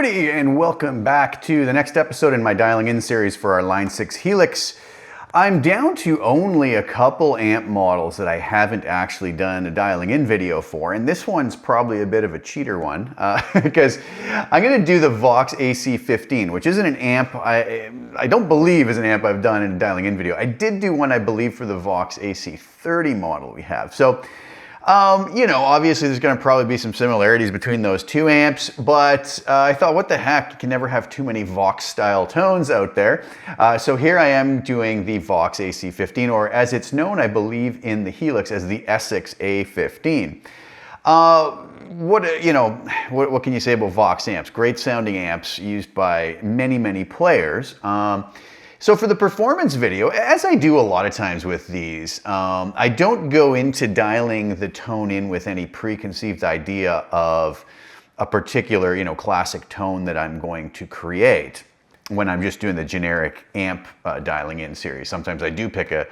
Howdy, and welcome back to the next episode in my dialing in series for our Line 6 Helix. I'm down to only a couple amp models that I haven't actually done a dialing in video for, and this one's probably a bit of a cheater one because I'm going to do the Vox AC15, which isn't an amp I don't believe is an amp I've done in a dialing in video. I did do one, I believe, for the Vox AC30 model we have. So you know, obviously there's going to probably be some similarities between those two amps, but I thought, what the heck, you can never have too many Vox style tones out there. So here I am doing the Vox AC15, or as it's known, I believe, in the Helix as the Essex A15. What can you say about Vox amps? Great sounding amps used by many players. So for the performance video, as I do a lot of times with these, I don't go into dialing the tone in with any preconceived idea of a particular, classic tone that I'm going to create when I'm just doing the generic amp dialing in series. Sometimes I do pick a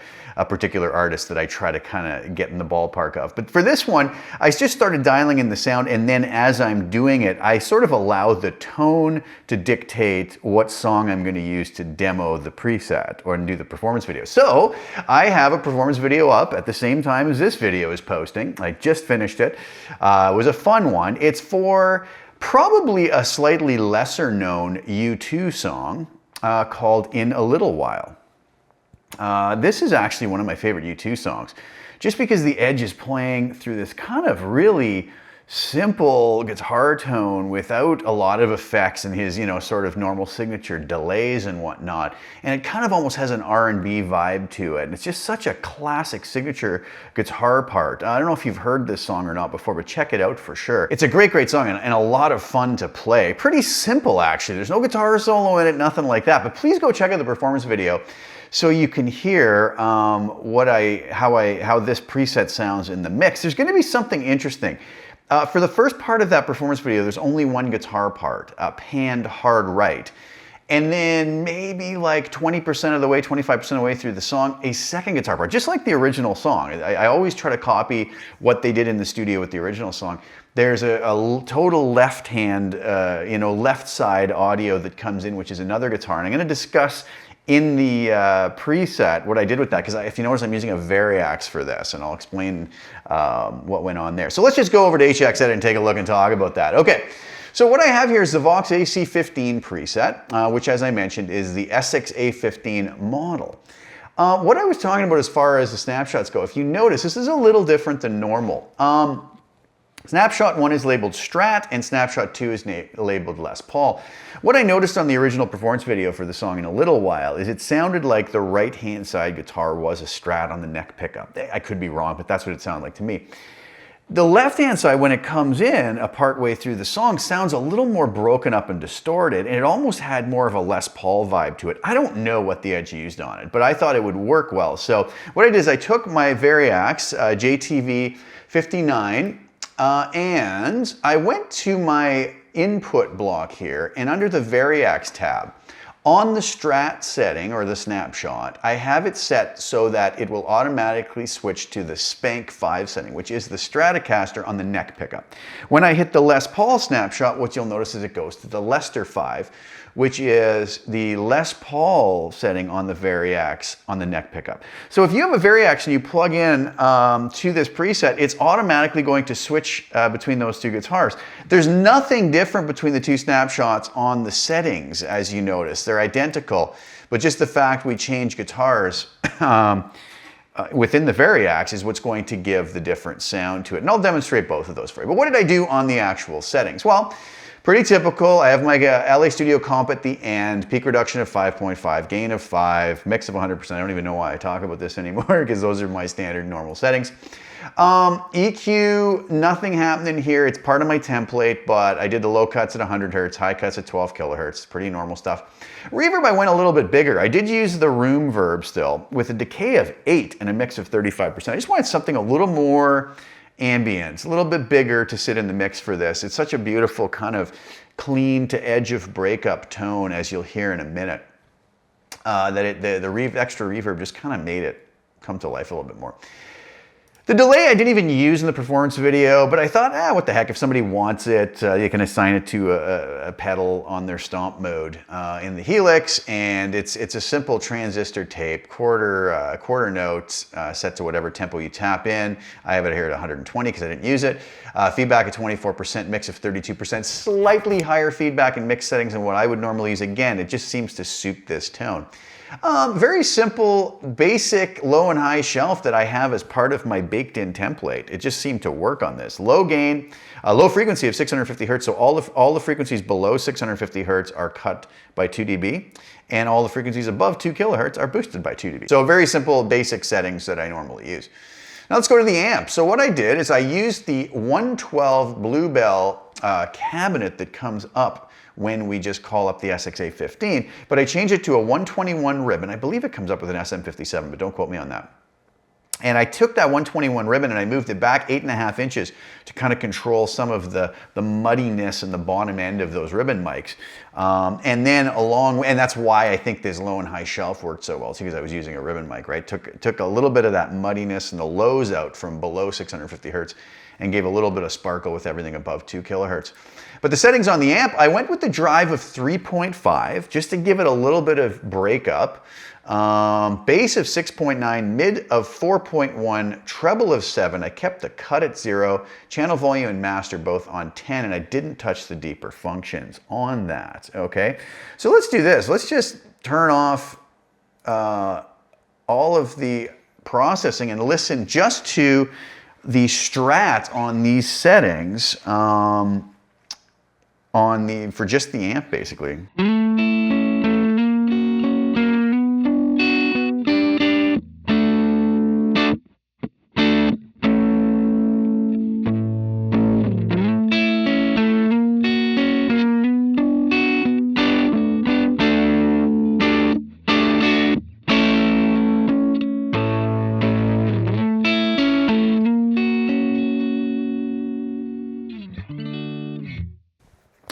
particular artist that I try to kind of get in the ballpark of. But for this one, I just started dialing in the sound, and then as I'm doing it, I sort of allow the tone to dictate what song I'm going to use to demo the preset or do the performance video. So I have a performance video up at the same time as this video is posting. I just finished it. It was a fun one. It's for probably a slightly lesser known U2 song called In a Little While. This is actually one of my favorite U2 songs, just because the Edge is playing through this kind of really simple guitar tone without a lot of effects and his, sort of normal signature delays and whatnot. And it kind of almost has an R&B vibe to it. And it's just such a classic signature guitar part. I don't know if you've heard this song or not before, but check it out for sure. It's a great song and a lot of fun to play. Pretty simple, actually. There's no guitar solo in it, nothing like that. But please go check out the performance video so you can hear how this preset sounds in the mix. There's going to be something interesting. For the first part of that performance video, there's only one guitar part, panned hard right. And then maybe like 20% of the way, 25% of the way through the song, a second guitar part, just like the original song. I always try to copy what they did in the studio with the original song. There's a total left hand, left side audio that comes in, which is another guitar. And I'm going to discuss in the preset what I did with that, because if you notice, I'm using a Variax for this, and I'll explain what went on there. So let's just go over to HX Edit and take a look and talk about that. Okay, so what I have here is the Vox AC15 preset, which, as I mentioned, is the Essex A15 model. What I was talking about as far as the snapshots go, if you notice, this is a little different than normal. Snapshot 1 is labeled Strat, and Snapshot 2 is labeled Les Paul. What I noticed on the original performance video for the song In a Little While is it sounded like the right-hand side guitar was a Strat on the neck pickup. I could be wrong, but that's what it sounded like to me. The left-hand side, when it comes in a part way through the song, sounds a little more broken up and distorted, and it almost had more of a Les Paul vibe to it. I don't know what the Edge used on it, but I thought it would work well. So what I did is I took my Variax JTV 59, and I went to my input block here, and under the Variax tab, on the Strat setting, or the snapshot, I have it set so that it will automatically switch to the Spank 5 setting, which is the Stratocaster on the neck pickup. When I hit the Les Paul snapshot, what you'll notice is it goes to the Lester 5, which is the Les Paul setting on the Variax on the neck pickup. So if you have a Variax and you plug in to this preset, it's automatically going to switch between those two guitars. There's nothing different between the two snapshots on the settings, as you notice. They're identical, but just the fact we change guitars within the Variax is what's going to give the different sound to it. And I'll demonstrate both of those for you. But what did I do on the actual settings? Well, pretty typical. I have my LA Studio comp at the end, peak reduction of 5.5, gain of 5, mix of 100%. I don't even know why I talk about this anymore, because those are my standard normal settings. EQ, nothing happening here. It's part of my template, but I did the low cuts at 100 Hertz, high cuts at 12 kilohertz. Pretty normal stuff. Reverb, I went a little bit bigger. I did use the room verb still with a decay of 8 and a mix of 35%. I just wanted something a little more ambient, a little bit bigger to sit in the mix for this. It's such a beautiful kind of clean to edge of breakup tone, as you'll hear in a minute, that the extra reverb just kind of made it come to life a little bit more. The delay I didn't even use in the performance video, but I thought, what the heck, if somebody wants it, you can assign it to a pedal on their stomp mode in the Helix, and it's a simple transistor tape, quarter notes set to whatever tempo you tap in. I have it here at 120 because I didn't use it. Feedback at 24%, mix of 32%, slightly higher feedback and mix settings than what I would normally use. Again, it just seems to suit this tone. Very simple, basic low and high shelf that I have as part of my baked in template. It just seemed to work on this. Low gain, low frequency of 650 hertz. So all the frequencies below 650 hertz are cut by 2 dB, and all the frequencies above 2 kilohertz are boosted by 2 dB. So very simple, basic settings that I normally use. Now let's go to the amp. So what I did is I used the 112 Bluebell cabinet that comes up when we just call up the Essex A15, but I changed it to a 121 ribbon. I believe it comes up with an SM57, but don't quote me on that. And I took that 121 ribbon and I moved it back 8.5 inches to kind of control some of the muddiness in the bottom end of those ribbon mics. And then and that's why I think this low and high shelf worked so well. It's because I was using a ribbon mic, right? Took a little bit of that muddiness and the lows out from below 650 hertz and gave a little bit of sparkle with everything above 2 kilohertz. But the settings on the amp, I went with the drive of 3.5 just to give it a little bit of breakup. Bass of 6.9, mid of 4.1, treble of 7. I kept the cut at 0, channel volume and master both on 10, and I didn't touch the deeper functions on that, okay? So let's do this. Let's just turn off all of the processing and listen just to the Strat on these settings for just the amp, basically.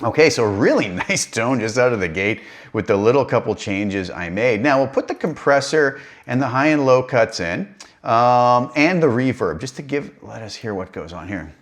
Okay, so really nice tone just out of the gate with the little couple changes I made. Now we'll put the compressor and the high and low cuts in, and the reverb, just to let us hear what goes on here.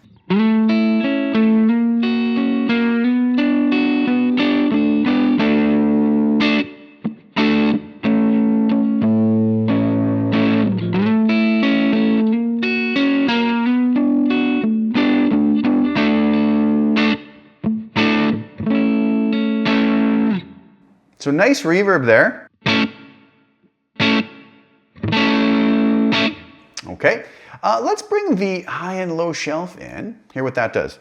So nice reverb there. Okay, let's bring the high and low shelf in. Hear what that does.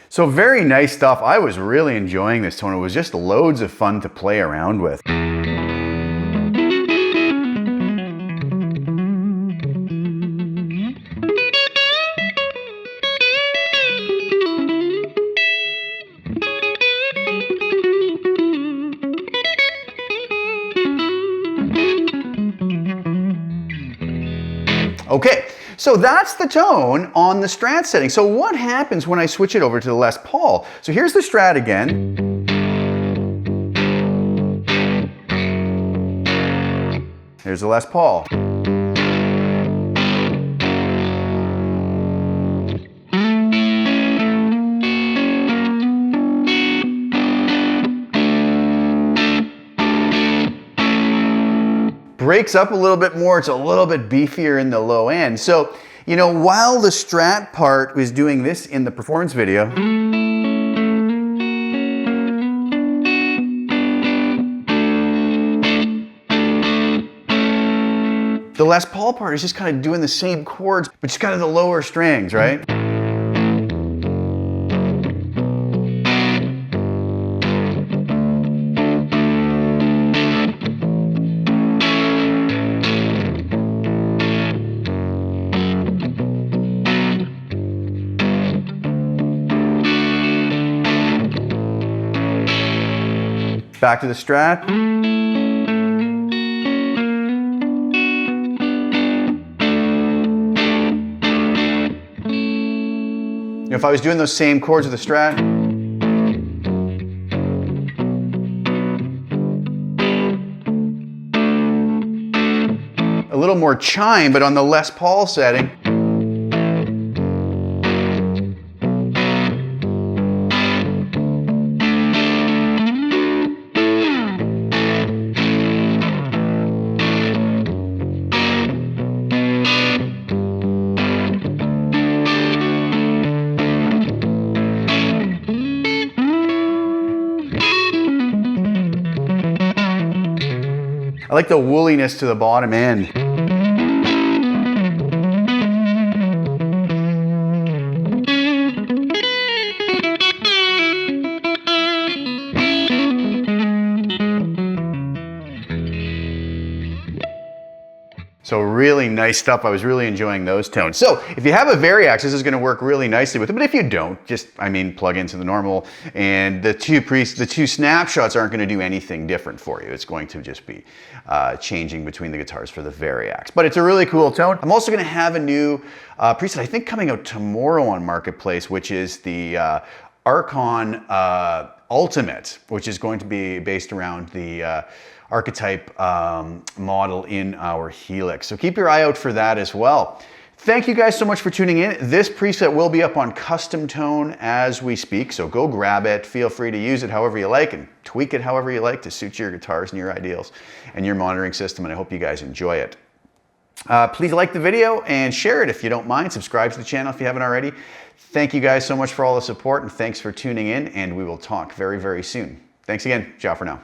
So very nice stuff. I was really enjoying this tone. It was just loads of fun to play around with. Okay, so that's the tone on the Strat setting. So what happens when I switch it over to the Les Paul? So here's the Strat again. Here's the Les Paul. Breaks up a little bit more. It's a little bit beefier in the low end. So You know, while the Strat part was doing this in the performance video, the Les Paul part is just kind of doing the same chords, but just kind of the lower strings, right? Back to the Strat. If I was doing those same chords with the Strat, a little more chime, but on the Les Paul setting, I like the woolliness to the bottom end. So really nice stuff. I was really enjoying those tones. So if you have a Variax, this is going to work really nicely with it. But if you don't, just, I mean, plug into the normal, and the two snapshots aren't going to do anything different for you. It's going to just be changing between the guitars for the Variax. But it's a really cool tone. I'm also going to have a new preset, I think, coming out tomorrow on Marketplace, which is the Archon Ultimate, which is going to be based around the archetype model in our Helix. So keep your eye out for that as well. Thank you guys so much for tuning in. This preset will be up on Custom Tone as we speak, so go grab it. Feel free to use it however you like and tweak it however you like to suit your guitars and your ideals and your monitoring system, and I hope you guys enjoy it. Please like the video and share it if you don't mind. Subscribe to the channel if you haven't already. Thank you guys so much for all the support, and thanks for tuning in, and we will talk very, very soon. Thanks again. Ciao for now.